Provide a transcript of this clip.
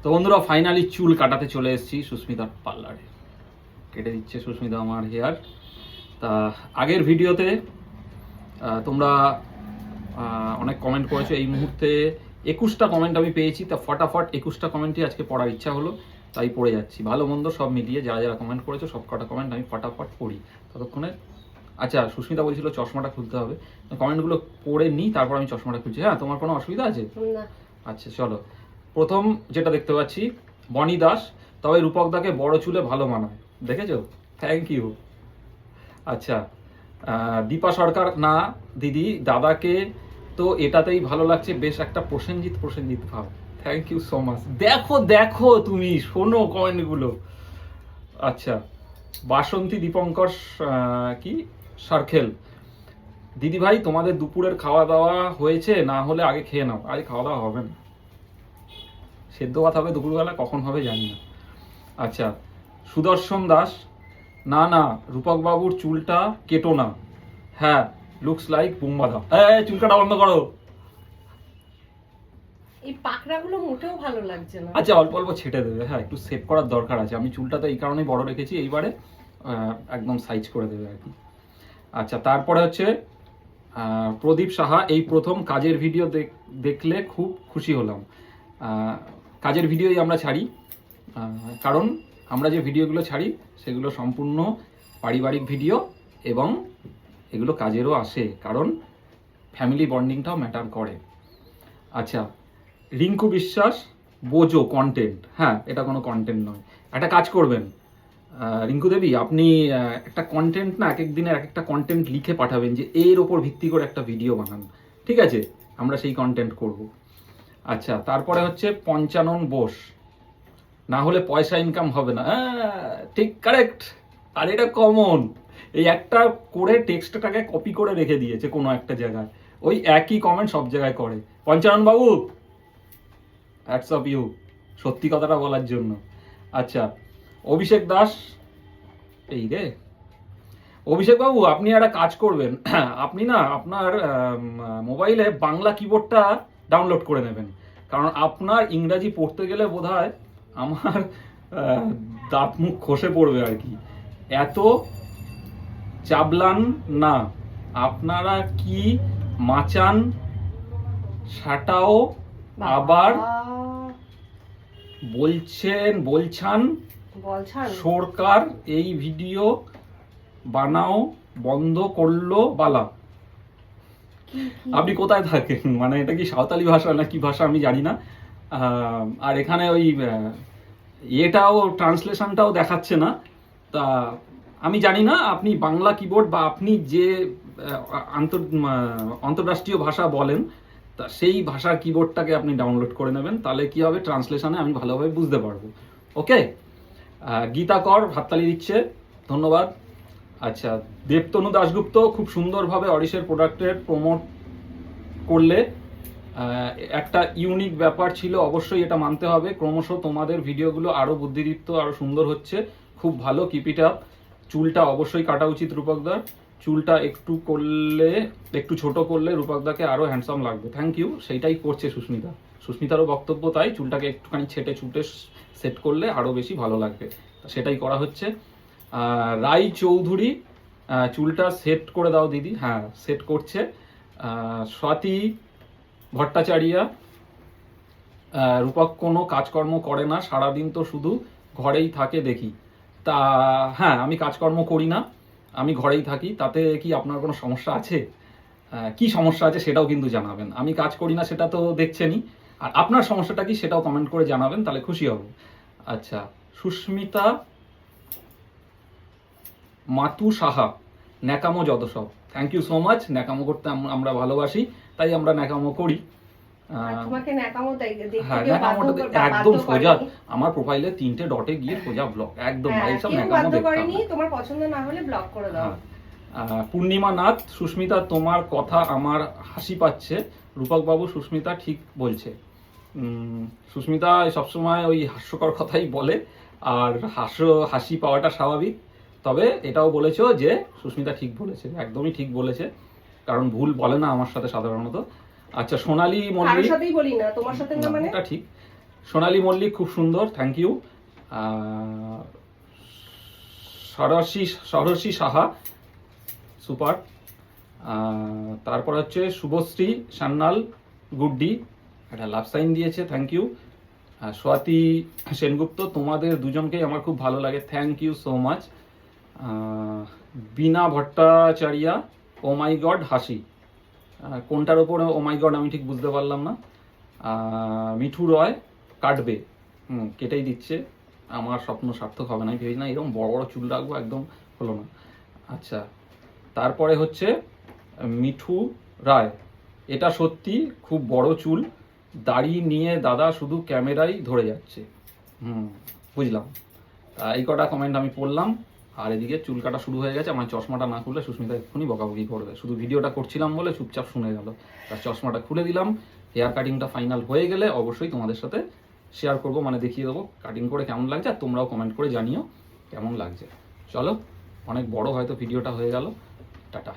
তো বন্ধুরা ফাইনালি চুল কাটাতে চলে এসেছি সুস্মিতার পার্লারে। কেটে দিচ্ছে সুস্মিতা আমার হেয়ার। তা আগের ভিডিওতে তোমরা অনেক কমেন্ট করেছো। এই মুহূর্তে 21টা কমেন্ট আমি পেয়েছি। তা ফটাফট 21টা কমেন্টই আজকে পড়ার ইচ্ছা হলো, তাই পড়ে যাচ্ছি। ভালো মন্দ সব মিলিয়ে যারা যারা কমেন্ট করেছো সব কটা কমেন্ট আমি ফটাফট পড়ি ততক্ষণে। আচ্ছা, সুস্মিতা বলছিল চশমাটা খুলতে হবে, কমেন্টগুলো পড়ে নিই তারপর আমি চশমাটা খুলছি। হ্যাঁ, তোমার কোনো অসুবিধা আছে? না। আচ্ছা চলো, প্রথম যেটা দেখতে পাচ্ছি বনি দাস, তবে রূপকদাকে বড় চুলে ভালো মানায়, দেখেছো? Thank you. আচ্ছা, দীপা সরকার, না দিদি দাদাকে তো এটাতেই ভালো লাগছে, বেশ একটা প্রসেনজিৎ প্রসেনজিৎ ভাব। Thank you so much. দেখো দেখো তুমি শোনো কমেন্টগুলো। আচ্ছা, বাসন্তী দীপঙ্কর কি সার্কেল, দিদি ভাই তোমাদের দুপুরের খাওয়া দাওয়া হয়েছে? না হলে আগে খেয়ে নাও। আগে খাওয়া দাওয়া হবে না, সেদ্ধ ভাত হবে দুপুরবেলা, কখন হবে জানি না। আচ্ছা, সুদর্শন দাস, না না রূপক বাবুর চুলটা কেটো না, হ্যাঁ লুকস লাইক বুম্বাদা। চুল কাটা বন্ধ করো। এই পাকড়াগুলো মোটেও ভালো লাগছে না। আচ্ছা, অল্প অল্প ছেটে দেবে, হ্যাঁ একটু সেভ করার দরকার আছে। আমি চুলটা তো এই কারণেই বড় রেখেছি, এইবারে একদম সাইজ করে দেবে আর কি। আচ্ছা, তারপরে হচ্ছে প্রদীপ সাহা, এই প্রথম কাজের ভিডিও দেখলে খুব খুশি হলাম। কাজের ভিডিওই আমরা ছাড়ি, কারণ আমরা যে ভিডিওগুলো ছাড়ি সেগুলো সম্পূর্ণ পারিবারিক ভিডিও এবং এগুলো কাজেরও আসে, কারণ ফ্যামিলি বন্ডিংটাও ম্যাটার করে। আচ্ছা, রিঙ্কু বিশ্বাস, বোঝো কন্টেন্ট, হ্যাঁ এটা কোনো কন্টেন্ট নয়। একটা কাজ করবেন রিঙ্কু দেবী, আপনি একটা কন্টেন্ট না, এক এক দিনের এক একটা কন্টেন্ট লিখে পাঠাবেন যে এর ওপর ভিত্তি করে একটা ভিডিও বানান, ঠিক আছে? আমরা সেই কন্টেন্ট করব। আচ্ছা, তারপরে হচ্ছে পঞ্চানন বোস, না হলে পয়সা ইনকাম হবে না। ঠিক, কারেক্ট। আর এটা কমন, এই একটা করে টেক্সটটাকে কপি করে রেখে দিয়েছে কোনো একটা জায়গায়, ওই একই কমেন্ট সব জায়গায় করে। পঞ্চানন বাবু, হ্যাটস অফ ইউ, সত্যি কথাটা বলার জন্য। আচ্ছা, অভিষেক দাস, এই রে অভিষেক বাবু, আপনি একটা কাজ করবেন, আপনি না আপনার মোবাইলে বাংলা কিবোর্ডটা ডাউনলোড করে নেবেন, কারণ আপনার ইংরাজি পড়তে গেলে বোধহয় আমার দাঁত মুখ খসে পড়বে আর কি। এত চাবলান না, আপনারা কি মাচান সাটাও আবার বলছান সরকার এই ভিডিও বানাও বন্ধ করলো বালা। আপনি কোথায় থাকেন? মানে এটা কি সাঁওতালি ভাষা না কি ভাষা আমি জানি না। আর এখানে ওই এটাও ট্রান্সলেশনটাও দেখাচ্ছে না। তা আমি জানি না আপনি বাংলা কিবোর্ড বা আপনি যে আন্তর্রাষ্ট্রীয় ভাষা বলেন তা সেই ভাষার কিবোর্ডটাকে আপনি ডাউনলোড করে নেবেন, তাহলে কি হবে ট্রান্সলেশনে আমি ভালোভাবে বুঝতে পারবো। ওকে, গীতা কর হাততালি দিচ্ছে, ধন্যবাদ। আচ্ছা, দেবতনু দাশগুপ্ত, খুব সুন্দরভাবে অরিশের প্রোডাক্টের প্রমোট করলে, একটা ইউনিক ব্যাপার ছিল, অবশ্যই এটা মানতে হবে। ক্রমশ তোমাদের ভিডিওগুলো আরও বুদ্ধিদীপ্ত, আরও সুন্দর হচ্ছে, খুব ভালো, কিপ ইট আপ। চুলটা অবশ্যই কাটা উচিত রূপকদার, চুলটা একটু ছোট করলে রূপকদাকে আরও হ্যান্ডসাম লাগবে। থ্যাংক ইউ, সেইটাই করছে সুস্মিতা। সুস্মিতারও বক্তব্য তাই, চুলটাকে একটুখানি ছেটে ছুটে সেট করলে আরও বেশি ভালো লাগবে, সেটাই করা হচ্ছে। রাই চৌধুরী, চুলটা সেট করে দাও দিদি, হ্যাঁ সেট করছে। স্বাতী ভট্টাচার্যা, রূপক কোনো কাজকর্ম করে না, সারাদিন তো শুধু ঘরেই থাকে দেখি। তা হ্যাঁ, আমি কাজকর্ম করি না, আমি ঘরেই থাকি, তাতে কি আপনার কোনো সমস্যা আছে? কি সমস্যা আছে সেটাও কিন্তু জানাবেন। আমি কাজ করি না সেটা তো দেখছেনই, আর আপনার সমস্যাটা কি সেটাও কমেন্ট করে জানাবেন, তাহলে খুশি হব। আচ্ছা, সুস্মিতা মাতু সাহা, ন্যাকামো যত সব, থ্যাংক ইউ সো মাচ। ন্যাকামো করতে আমরা ভালোবাসি, তাই আমরা ন্যাকামো করি। হ্যাঁ, ন্যাকামোটা একদম সোজা, আমার প্রোফাইলে 3টে ডটে গিয়ে সোজা ব্লক, একদম এইসব ন্যাকামো দেখতাম না। তোমার পছন্দ না হলে ব্লক করে দাও। পূর্ণিমা নাথ, সুস্মিতা তোমার কথা আমার হাসি পাচ্ছে, রূপক বাবু সুস্মিতা ঠিক বলছে। সুস্মিতা সবসময় ওই হাস্যকর কথাই বলে, আর হাসি পাওয়াটা স্বাভাবিক, তবে এটাও বলেছো যে সুস্মিতা ঠিক বলেছে, একদমই ঠিক বলেছে, কারণ ভুল বলে না আমার সাথে সাধারণত। আচ্ছা, সোনালী মল্লিক, সাথেই বলি না, তোমার সাথে না, মানে এটা ঠিক। সোনালী মল্লিক খুব সুন্দর, thank you. Sarasi Saha super. তারপর হচ্ছে শুভশ্রী সান্যাল গুড্ডি একটা লাভ সাইন দিয়েছে, থ্যাংক ইউ। স্বাতি সেনগুপ্ত, তোমাদের দুজনকেই আমার খুব ভালো লাগে, thank you so much. Bina Bhattacharya, oh my god হাসি, কোনটার ওপরে ও মাই গড আমি ঠিক বুঝতে পারলাম না। মিঠু রয় কাটবে, কেটেই দিচ্ছে, আমার স্বপ্ন সার্থক হবে না, আমি ভেবেছি না এরকম বড় বড় চুল রাখবো, একদম হলো না। আচ্ছা, তারপরে হচ্ছে মিঠু রায়, এটা সত্যি খুব বড় চুল, দাড়ি নিয়ে দাদা শুধু ক্যামেরাই ধরে যাচ্ছে। বুঝলাম। এই কটা কমেন্ট আমি পড়লাম। আর এদিকে চুল কাটা শুরু হয়ে গেছে, আমার চশমাটা না খুললে সুস্মিতা এক্ষুনি বকাবকি করবে, শুধু ভিডিওটা করছিলাম বলে চুপচাপ শুনে গেল। তার চশমাটা খুলে দিলাম। হেয়ার কাটিংটা ফাইনাল হয়ে গেলে অবশ্যই তোমাদের সাথে শেয়ার করবো, মানে দেখিয়ে দেবো কাটিং করে কেমন লাগছে, আর তোমরাও কমেন্ট করে জানিও কেমন লাগছে। চলো, অনেক বড় হয়তো ভিডিওটা হয়ে গেল, টাটা।